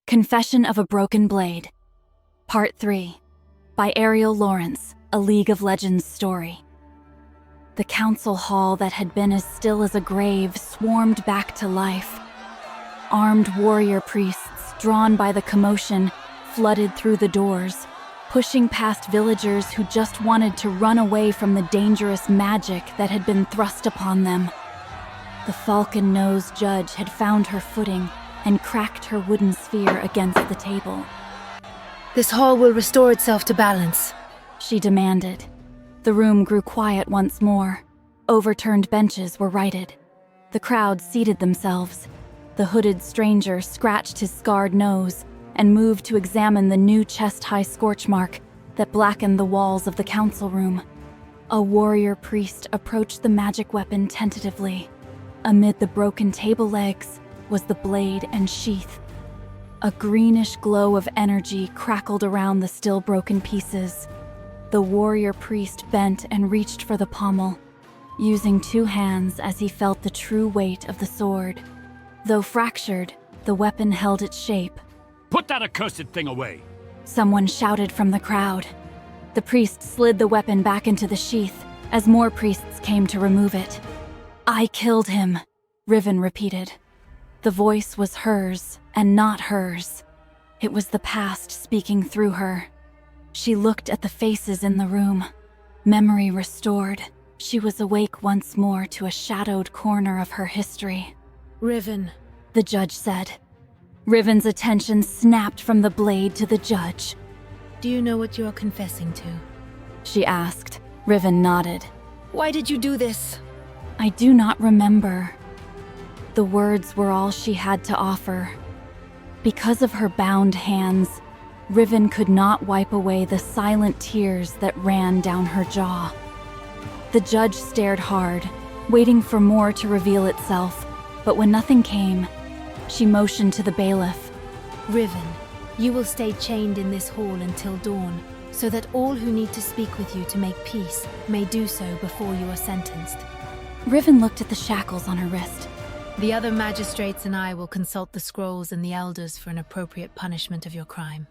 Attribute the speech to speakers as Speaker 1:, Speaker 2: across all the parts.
Speaker 1: Confession of a Broken Blade. Part 3. By Ariel Lawrence, a League of Legends story. The council hall that had been as still as a grave swarmed back to life. Armed warrior priests, drawn by the commotion, flooded through the doors, pushing past villagers who just wanted to run away from the dangerous magic that had been thrust upon them. The falcon-nosed judge had found her footing and cracked her wooden sphere against the table.
Speaker 2: "This hall will restore itself to balance,"
Speaker 1: she demanded. The room grew quiet once more. Overturned benches were righted. The crowd seated themselves. The hooded stranger scratched his scarred nose and moved to examine the new chest-high scorch mark that blackened the walls of the council room. A warrior priest approached the magic weapon tentatively. Amid the broken table legs was the blade and sheath. A greenish glow of energy crackled around the still broken pieces. The warrior priest bent and reached for the pommel, using two hands as he felt the true weight of the sword. Though fractured, the weapon held its shape.
Speaker 3: "Put that accursed thing away!"
Speaker 1: Someone shouted from the crowd. The priest slid the weapon back into the sheath as more priests came to remove it. "I killed him," Riven repeated. The voice was hers and not hers. It was the past speaking through her. She looked at the faces in the room. Memory restored, she was awake once more to a shadowed corner of her history.
Speaker 2: "Riven,"
Speaker 1: the judge said. Riven's attention snapped from the blade to the judge.
Speaker 2: "Do you know what you are confessing to?"
Speaker 1: she asked. Riven nodded.
Speaker 2: "Why did you do this?"
Speaker 1: "I do not remember." The words were all she had to offer. Because of her bound hands, Riven could not wipe away the silent tears that ran down her jaw. The judge stared hard, waiting for more to reveal itself, but when nothing came, she motioned to the bailiff.
Speaker 2: "Riven, you will stay chained in this hall until dawn, so that all who need to speak with you to make peace may do so before you are sentenced."
Speaker 1: Riven looked at the shackles on her wrist.
Speaker 2: "The other magistrates and I will consult the scrolls and the elders for an appropriate punishment of your crime."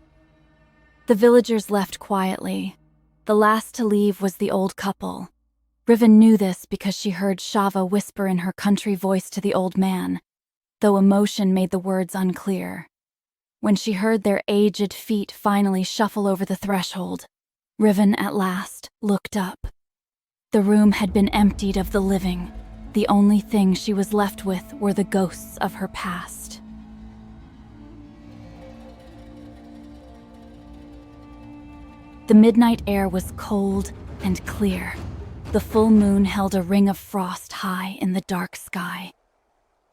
Speaker 1: The villagers left quietly. The last to leave was the old couple. Riven knew this because she heard Shava whisper in her country voice to the old man, though emotion made the words unclear. When she heard their aged feet finally shuffle over the threshold, Riven at last looked up. The room had been emptied of the living. The only thing she was left with were the ghosts of her past. The midnight air was cold and clear. The full moon held a ring of frost high in the dark sky.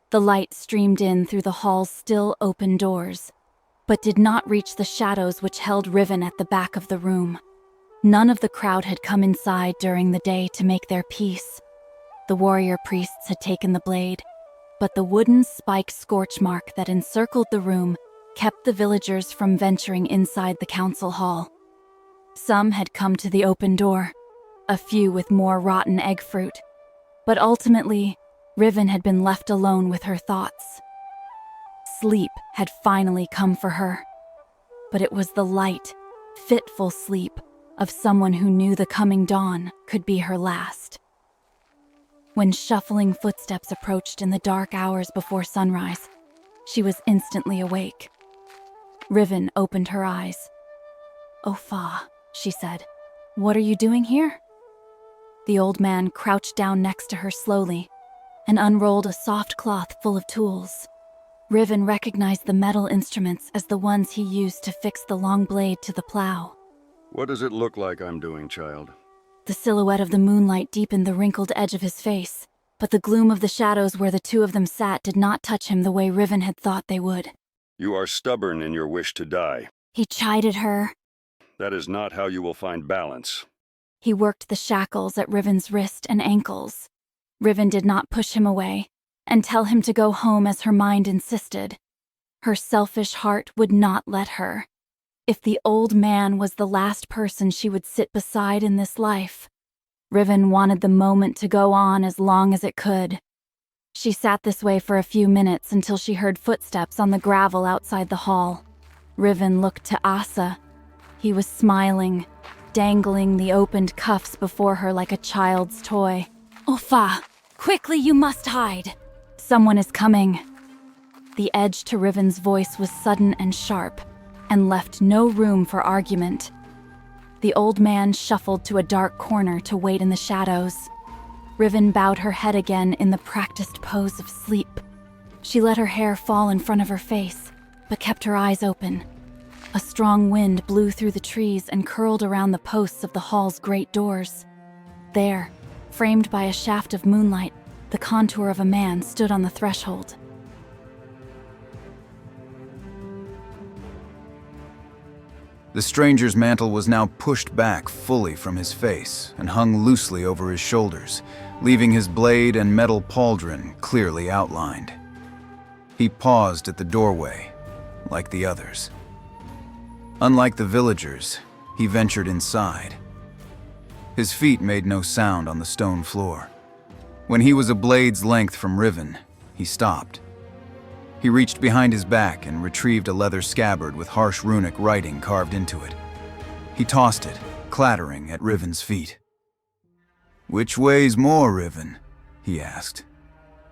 Speaker 1: The light streamed in through the hall's still open doors, but did not reach the shadows which held Riven at the back of the room. None of the crowd had come inside during the day to make their peace. The warrior priests had taken the blade, but the wooden spike scorch mark that encircled the room kept the villagers from venturing inside the council hall. Some had come to the open door, a few with more rotten egg fruit, but ultimately, Riven had been left alone with her thoughts. Sleep had finally come for her, but it was the light, fitful sleep of someone who knew the coming dawn could be her last. When shuffling footsteps approached in the dark hours before sunrise, she was instantly awake. Riven opened her eyes. "Oh, Fa," she said, "what are you doing here?" The old man crouched down next to her slowly and unrolled a soft cloth full of tools. Riven recognized the metal instruments as the ones he used to fix the long blade to the plow.
Speaker 4: "What does it look like I'm doing, child?"
Speaker 1: The silhouette of the moonlight deepened the wrinkled edge of his face, but the gloom of the shadows where the two of them sat did not touch him the way Riven had thought they would.
Speaker 4: "You are stubborn in your wish to die.
Speaker 1: He chided her.
Speaker 4: That is not how you will find balance."
Speaker 1: He worked the shackles at Riven's wrist and ankles. Riven did not push him away and tell him to go home as her mind insisted. Her selfish heart would not let her. If the old man was the last person she would sit beside in this life, Riven wanted the moment to go on as long as it could. She sat this way for a few minutes until she heard footsteps on the gravel outside the hall. Riven looked to Asa. He was smiling, dangling the opened cuffs before her like a child's toy. Ofa, quickly you must hide. Someone is coming. The edge to Riven's voice was sudden and sharp, and left no room for argument. The old man shuffled to a dark corner to wait in the shadows. Riven bowed her head again in the practiced pose of sleep. She let her hair fall in front of her face, but kept her eyes open. A strong wind blew through the trees and curled around the posts of the hall's great doors. There, framed by a shaft of moonlight, the contour of a man stood on the threshold.
Speaker 5: The stranger's mantle was now pushed back fully from his face and hung loosely over his shoulders, leaving his blade and metal pauldron clearly outlined. He paused at the doorway, like the others. Unlike the villagers, he ventured inside. His feet made no sound on the stone floor. When he was a blade's length from Riven, he stopped. He reached behind his back and retrieved a leather scabbard with harsh runic writing carved into it. He tossed it, clattering at Riven's feet. "Which weighs more, Riven?" he asked.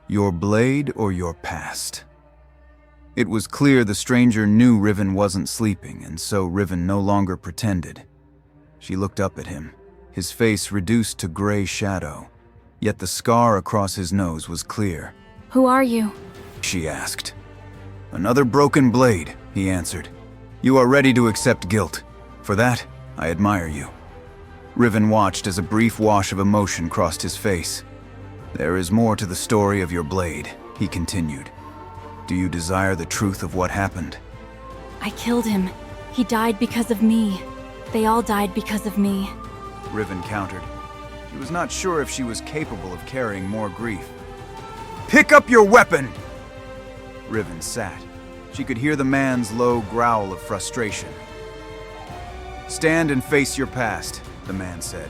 Speaker 5: "Your blade or your past?" It was clear the stranger knew Riven wasn't sleeping, and so Riven no longer pretended. She looked up at him, his face reduced to gray shadow, yet the scar across his nose was clear.
Speaker 1: Who are you?
Speaker 5: She asked. "Another broken blade," he answered. "You are ready to accept guilt. For that, I admire you." Riven watched as a brief wash of emotion crossed his face. "There is more to the story of your blade," he continued. "Do you desire the truth of what happened?"
Speaker 1: I killed him. He died because of me. They all died because of me.
Speaker 5: Riven countered. She was not sure if she was capable of carrying more grief. "Pick up your weapon!" Riven sat. She could hear the man's low growl of frustration. "Stand and face your past," the man said.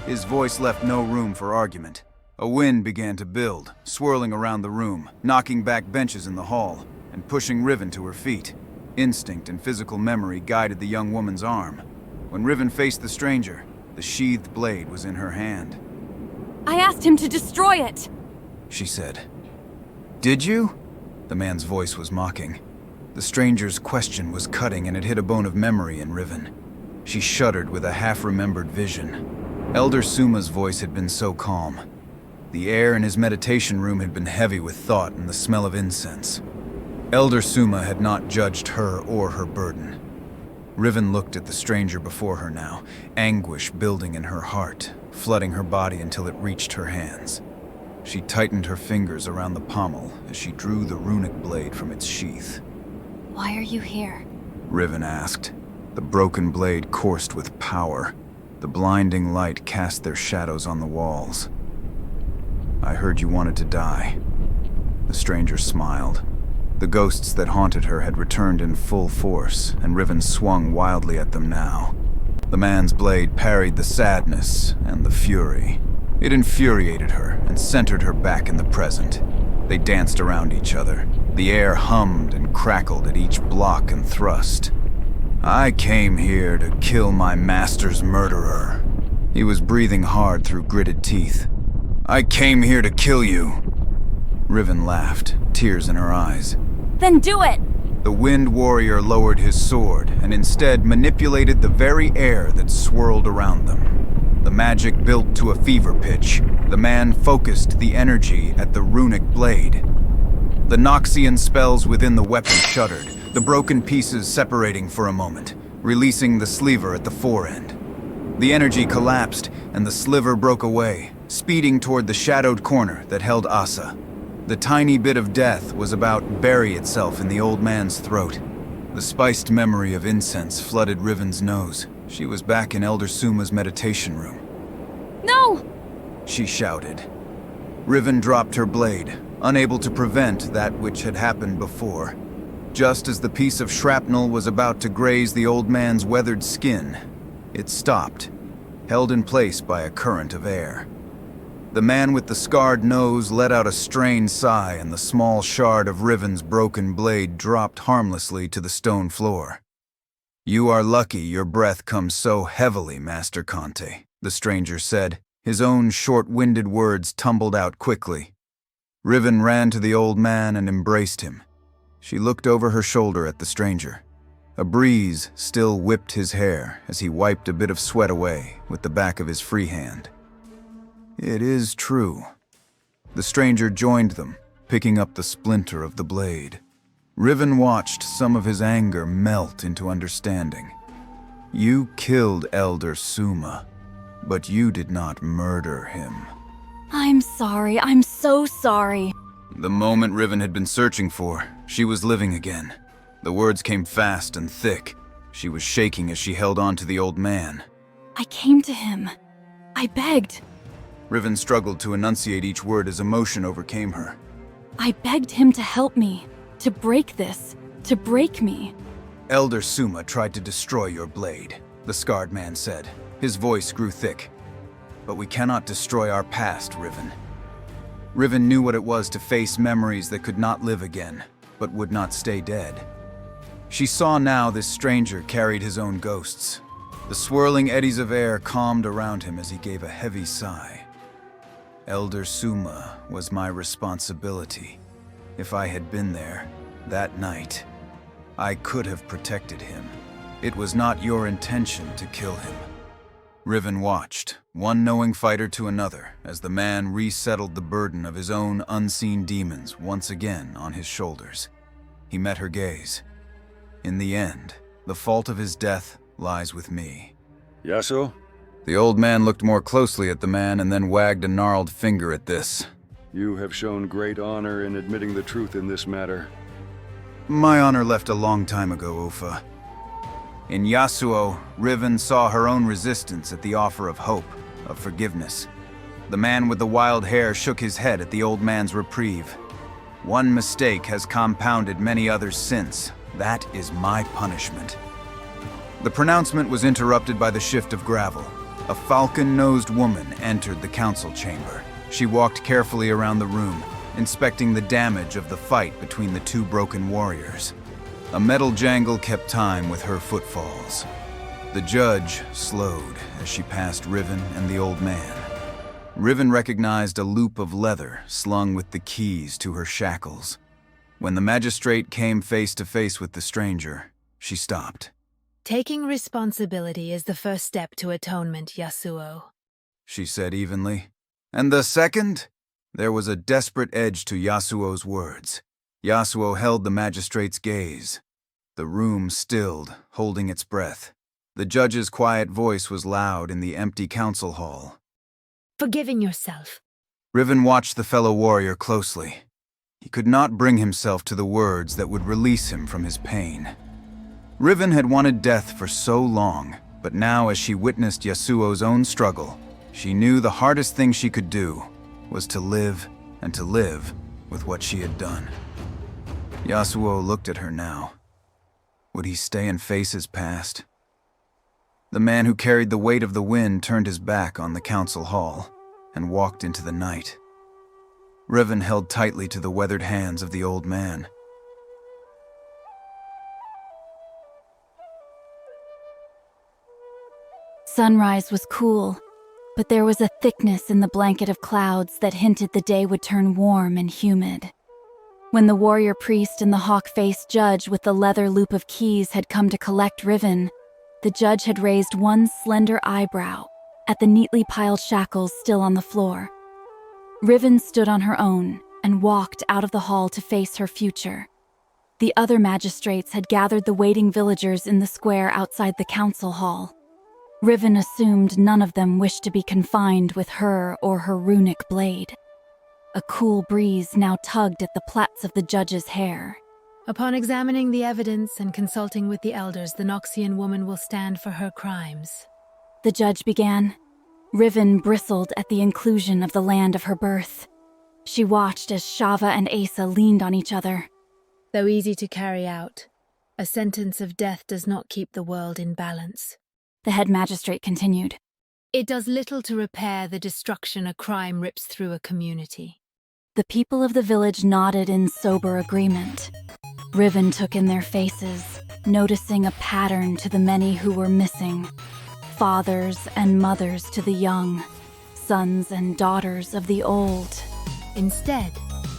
Speaker 5: His voice left no room for argument. A wind began to build, swirling around the room, knocking back benches in the hall, and pushing Riven to her feet. Instinct and physical memory guided the young woman's arm. When Riven faced the stranger, the sheathed blade was in her hand.
Speaker 1: I asked him to destroy it,
Speaker 5: she said. "Did you?" The man's voice was mocking. The stranger's question was cutting, and it hit a bone of memory in Riven. She shuddered with a half-remembered vision. Elder Suma's voice had been so calm. The air in his meditation room had been heavy with thought and the smell of incense. Elder Suma had not judged her or her burden. Riven looked at the stranger before her now, anguish building in her heart, flooding her body until it reached her hands. She tightened her fingers around the pommel as she drew the runic blade from its sheath.
Speaker 1: Why are you here?
Speaker 5: Riven asked. The broken blade coursed with power. The blinding light cast their shadows on the walls. "I heard you wanted to die." The stranger smiled. The ghosts that haunted her had returned in full force, and Riven swung wildly at them now. The man's blade parried the sadness and the fury. It infuriated her and centered her back in the present. They danced around each other. The air hummed and crackled at each block and thrust. "I came here to kill my master's murderer." He was breathing hard through gritted teeth. "I came here to kill you." Riven laughed, tears in her eyes.
Speaker 1: Then do it!
Speaker 5: The Wind Warrior lowered his sword and instead manipulated the very air that swirled around them. The magic built to a fever pitch. The man focused the energy at the runic blade. The Noxian spells within the weapon shuddered, the broken pieces separating for a moment, releasing the sleever at the forend. The energy collapsed, and the sliver broke away, speeding toward the shadowed corner that held Asa. The tiny bit of death was about to bury itself in the old man's throat. The spiced memory of incense flooded Riven's nose. She was back in Elder Suma's meditation room.
Speaker 1: No!
Speaker 5: She shouted. Riven dropped her blade, unable to prevent that which had happened before. Just as the piece of shrapnel was about to graze the old man's weathered skin, it stopped, held in place by a current of air. The man with the scarred nose let out a strained sigh, and the small shard of Riven's broken blade dropped harmlessly to the stone floor. "You are lucky your breath comes so heavily, Master Conte," the stranger said. His own short-winded words tumbled out quickly. Riven ran to the old man and embraced him. She looked over her shoulder at the stranger. A breeze still whipped his hair as he wiped a bit of sweat away with the back of his free hand. "It is true." The stranger joined them, picking up the splinter of the blade. Riven watched some of his anger melt into understanding. "You killed Elder Suma, but you did not murder him."
Speaker 1: I'm sorry, I'm so sorry.
Speaker 5: The moment Riven had been searching for, she was living again. The words came fast and thick. She was shaking as she held on to the old man.
Speaker 1: I came to him. I begged.
Speaker 5: Riven struggled to enunciate each word as emotion overcame her.
Speaker 1: I begged him to help me, to break this, to break me.
Speaker 5: "Elder Suma tried to destroy your blade," the scarred man said. His voice grew thick. "But we cannot destroy our past, Riven." Riven knew what it was to face memories that could not live again, but would not stay dead. She saw now this stranger carried his own ghosts. The swirling eddies of air calmed around him as he gave a heavy sigh. "Elder Suma was my responsibility. If I had been there, that night, I could have protected him. It was not your intention to kill him." Riven watched, one knowing fighter to another, as the man resettled the burden of his own unseen demons once again on his shoulders. He met her gaze. "In the end, the fault of his death lies with me."
Speaker 4: Yasuo?
Speaker 5: The old man looked more closely at the man and then wagged a gnarled finger at this.
Speaker 4: You have shown great honor in admitting the truth in this matter.
Speaker 5: "My honor left a long time ago, Ofa." In Yasuo, Riven saw her own resistance at the offer of hope, of forgiveness. The man with the wild hair shook his head at the old man's reprieve. "One mistake has compounded many others since. That is my punishment." The pronouncement was interrupted by the shift of gravel. A falcon-nosed woman entered the council chamber. She walked carefully around the room, inspecting the damage of the fight between the two broken warriors. A metal jangle kept time with her footfalls. The judge slowed as she passed Riven and the old man. Riven recognized a loop of leather slung with the keys to her shackles. When the magistrate came face to face with the stranger, she stopped.
Speaker 2: Taking responsibility is the first step to atonement, Yasuo,
Speaker 5: She said evenly. "And the second?" There was a desperate edge to Yasuo's words. Yasuo held the magistrate's gaze. The room stilled, holding its breath. The judge's quiet voice was loud in the empty council hall.
Speaker 2: Forgiving yourself.
Speaker 5: Riven watched the fellow warrior closely. He could not bring himself to the words that would release him from his pain. Riven had wanted death for so long, but now as she witnessed Yasuo's own struggle, she knew the hardest thing she could do was to live and to live with what she had done. Yasuo looked at her now. Would he stay and face his past? The man who carried the weight of the wind turned his back on the council hall and walked into the night. Riven held tightly to the weathered hands of the old man.
Speaker 1: Sunrise was cool, but there was a thickness in the blanket of clouds that hinted the day would turn warm and humid. When the warrior priest and the hawk-faced judge with the leather loop of keys had come to collect Riven, the judge had raised one slender eyebrow at the neatly piled shackles still on the floor. Riven stood on her own and walked out of the hall to face her future. The other magistrates had gathered the waiting villagers in the square outside the council hall. Riven assumed none of them wished to be confined with her or her runic blade. A cool breeze now tugged at the plaits of the judge's hair.
Speaker 2: Upon examining the evidence and consulting with the elders, the Noxian woman will stand for her crimes.
Speaker 1: The judge began. Riven bristled at the inclusion of the land of her birth. She watched as Shava and Asa leaned on each other.
Speaker 2: Though easy to carry out, a sentence of death does not keep the world in balance.
Speaker 1: The head magistrate continued.
Speaker 2: It does little to repair the destruction a crime rips through a community.
Speaker 1: The people of the village nodded in sober agreement. Riven took in their faces, noticing a pattern to the many who were missing. Fathers and mothers to the young, sons and daughters of the old.
Speaker 2: Instead,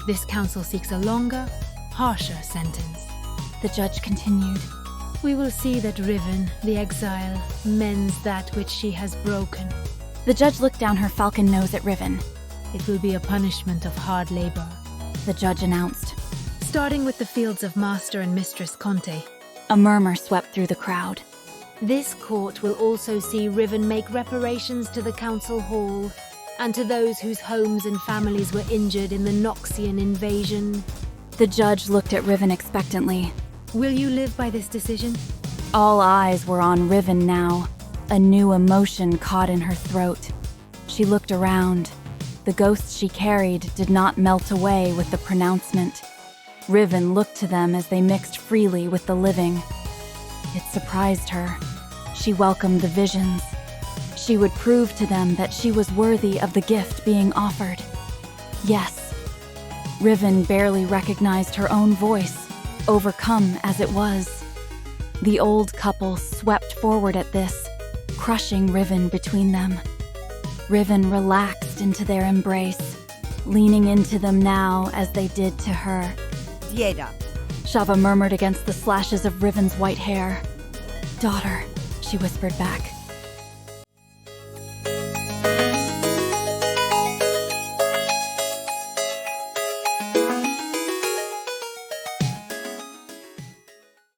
Speaker 2: this council seeks a longer, harsher sentence.
Speaker 1: The judge continued.
Speaker 2: We will see that Riven, the exile, mends that which she has broken.
Speaker 1: The judge looked down her falcon nose at Riven.
Speaker 2: It will be a punishment of hard labor.
Speaker 1: The judge announced.
Speaker 2: Starting with the fields of Master and Mistress Conte.
Speaker 1: A murmur swept through the crowd.
Speaker 2: This court will also see Riven make reparations to the council hall and to those whose homes and families were injured in the Noxian invasion.
Speaker 1: The judge looked at Riven expectantly.
Speaker 2: Will you live by this decision?
Speaker 1: All eyes were on Riven now. A new emotion caught in her throat. She looked around. The ghosts she carried did not melt away with the pronouncement. Riven looked to them as they mixed freely with the living. It surprised her. She welcomed the visions. She would prove to them that she was worthy of the gift being offered. Yes. Riven barely recognized her own voice, overcome as it was. The old couple swept forward at this, crushing Riven between them. Riven relaxed into their embrace, leaning into them now as they did to her.
Speaker 6: Dieda.
Speaker 1: Shava murmured against the slashes of Riven's white hair. Daughter, she whispered back.